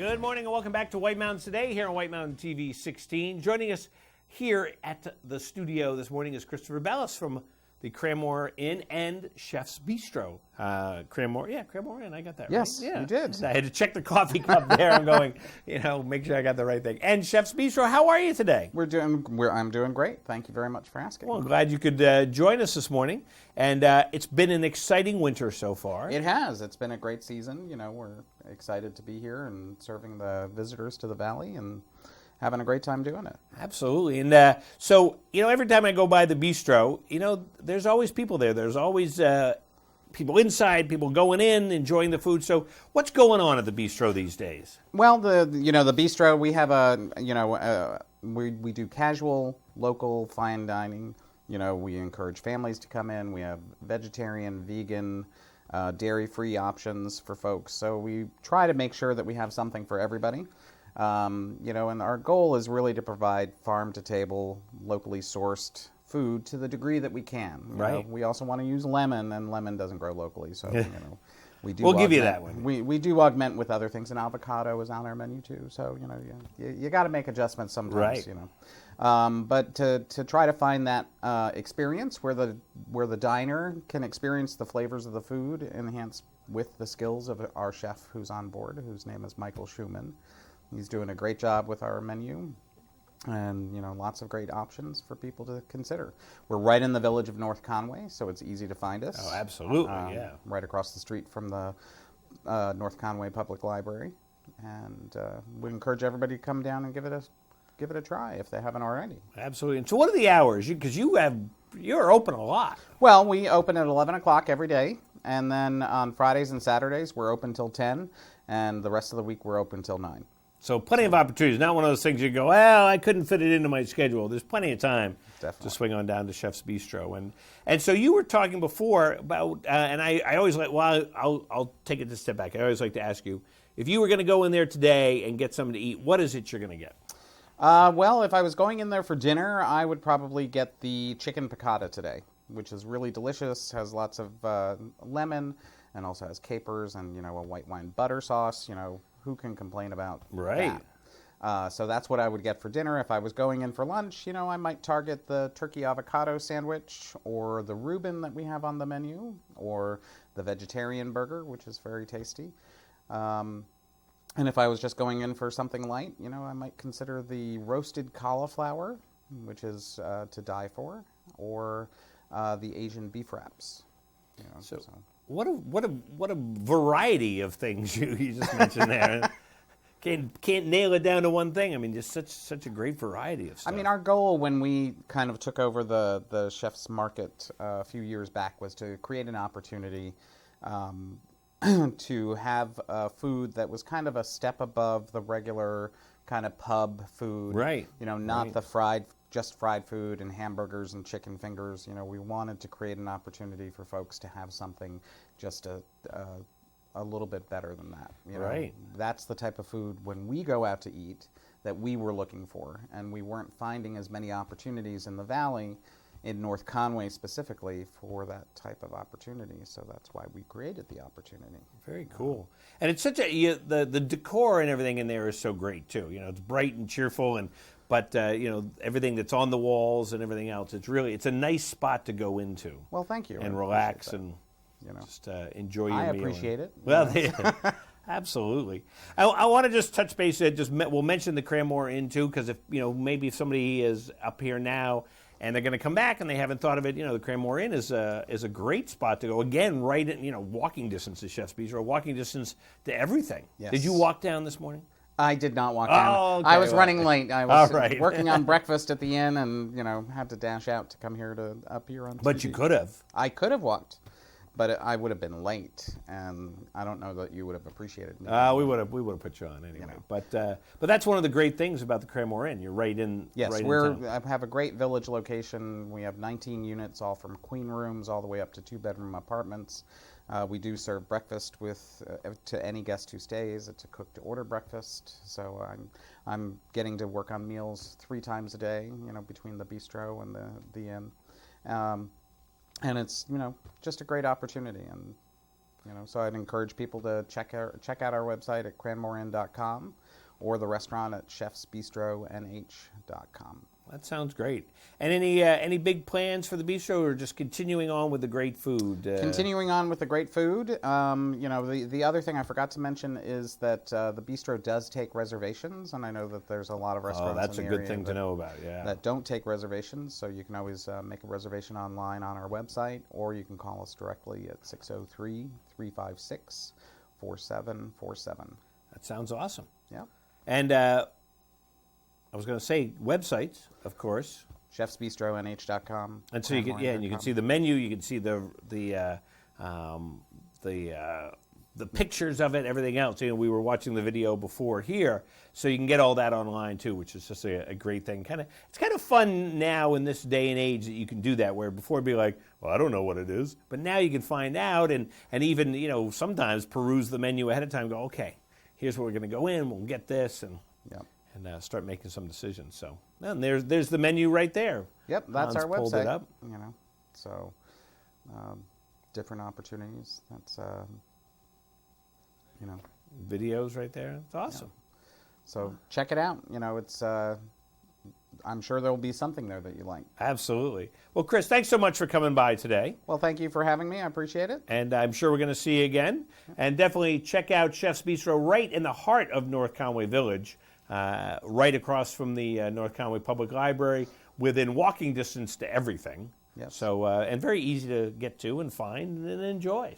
Good morning and welcome back to White Mountains Today here on White Mountain TV 16. Joining us here at the studio this morning is Christopher Bellis from the Cranmore Inn and Chef's Bistro. Cranmore Inn, I got that right. Yes, you did. I had to check the coffee cup there. I'm going, make sure I got the right thing. And Chef's Bistro, how are you today? I'm doing great. Thank you very much for asking. Well, I'm glad you could join us this morning. And it's been an exciting winter so far. It has. It's been a great season. We're excited to be here and serving the visitors to the valley and having a great time doing it. Absolutely. And so, every time I go by the bistro, there's always people there. There's always people inside, people going in, enjoying the food. So what's going on at the bistro these days? Well, the bistro, we have we do casual, local, fine dining. We encourage families to come in. We have vegetarian, vegan, dairy-free options for folks. So we try to make sure that we have something for everybody. And our goal is really to provide farm-to-table, locally sourced food to the degree that we can. Right. We also want to use lemon, and lemon doesn't grow locally, so we do. We'll give you that one. We do augment with other things, and avocado is on our menu too. So you got to make adjustments sometimes. Right. But to try to find that experience where the diner can experience the flavors of the food enhanced with the skills of our chef who's on board, whose name is Michael Schumann. He's doing a great job with our menu, and lots of great options for people to consider. We're right in the Village of North Conway, so it's easy to find us. Oh, absolutely, yeah. Right across the street from the North Conway Public Library, and we encourage everybody to come down and give it a try if they haven't already. Absolutely. And so, what are the hours? Because you're open a lot. Well, we open at 11 o'clock every day, and then on Fridays and Saturdays we're open till 10, and the rest of the week we're open till 9. So plenty of opportunities. Not one of those things you go, well, I couldn't fit it into my schedule. There's plenty of time to swing on down to Chef's Bistro. And so you were talking before about, and I always like, well, I'll take it a step back. I always like to ask you, if you were going to go in there today and get something to eat, what is it you're going to get? Well, if I was going in there for dinner, I would probably get the chicken piccata today, which is really delicious, has lots of lemon, and also has capers and, a white wine butter sauce, Who can complain about that? So that's what I would get for dinner. If I was going in for lunch, I might target the turkey avocado sandwich or the Reuben that we have on the menu or the vegetarian burger, which is very tasty. And if I was just going in for something light, I might consider the roasted cauliflower, which is to die for, or the Asian beef wraps. So. What a variety of things you just mentioned there. Can't nail it down to one thing. I mean, just such a great variety of stuff. I mean, our goal when we kind of took over the Chef's Market a few years back was to create an opportunity to have food that was kind of a step above the regular kind of pub food. Right. Not the fried food and hamburgers and chicken fingers. We wanted to create an opportunity for folks to have something just a little bit better than that. Right. That's the type of food when we go out to eat that we were looking for, and we weren't finding as many opportunities in the valley, in North Conway specifically, for that type of opportunity. So that's why we created the opportunity. Very cool. And it's such the decor and everything in there is so great too. It's bright and cheerful, but everything that's on the walls and everything else, it's a nice spot to go into. Well, thank you. And relax and just enjoy your meal. I appreciate it. Well, absolutely. I want to just touch base. We'll mention the Cranmore Inn too, because if maybe if somebody is up here now and they're going to come back and they haven't thought of it, the Cranmore Inn is a great spot to go. Again, right in walking distance to Chef's Bistro, walking distance to everything. Yes. Did you walk down this morning? I did not walk down. Oh, okay. I was running late. I was working on breakfast at the inn, and had to dash out to come here to appear on TV. But you could have. I could have walked, but I would have been late, and I don't know that you would have appreciated me. We would have put you on anyway. But that's one of the great things about the Cranmore Inn. You're right in. Yes, right I have a great village location. We have 19 units, all from queen rooms all the way up to 2-bedroom apartments. We do serve breakfast to any guest who stays. It's a cook-to-order breakfast, so I'm getting to work on meals 3 times a day, between the bistro and the inn, and it's just a great opportunity. And So I'd encourage people to check out our website at cranmoreinn.com or the restaurant at chefsbistronh.com. That sounds great. And any big plans for the bistro, or just continuing on with the great food? Continuing on with the great food. The other thing I forgot to mention is that the bistro does take reservations, and I know that there's a lot of restaurants. Oh, that's in a the good area thing to know about. Yeah. That don't take reservations, so you can always make a reservation online on our website, or you can call us directly at 603-356-4747. That sounds awesome. Yeah. And I was going to say websites, of course. chefsbistronh.com. And so you can see the menu, you can see the pictures of it, everything else. We were watching the video before here, so you can get all that online too, which is just a great thing. It's kind of fun now in this day and age that you can do that, where before it'd be like, well, I don't know what it is, but now you can find out and even sometimes peruse the menu ahead of time. And go, okay, here's where we're going to go in. We'll get this and start making some decisions. So, and there's the menu right there. Yep, that's Hans our pulled website. it up. So different opportunities. That's videos right there. It's awesome. Yeah. So check it out. It's I'm sure there'll be something there that you like. Absolutely. Well, Chris, thanks so much for coming by today. Well, thank you for having me. I appreciate it. And I'm sure we're going to see you again. And definitely check out Chef's Bistro right in the heart of North Conway Village, right across from the North Conway Public Library, within walking distance to everything. Yes. So, and very easy to get to and find and enjoy.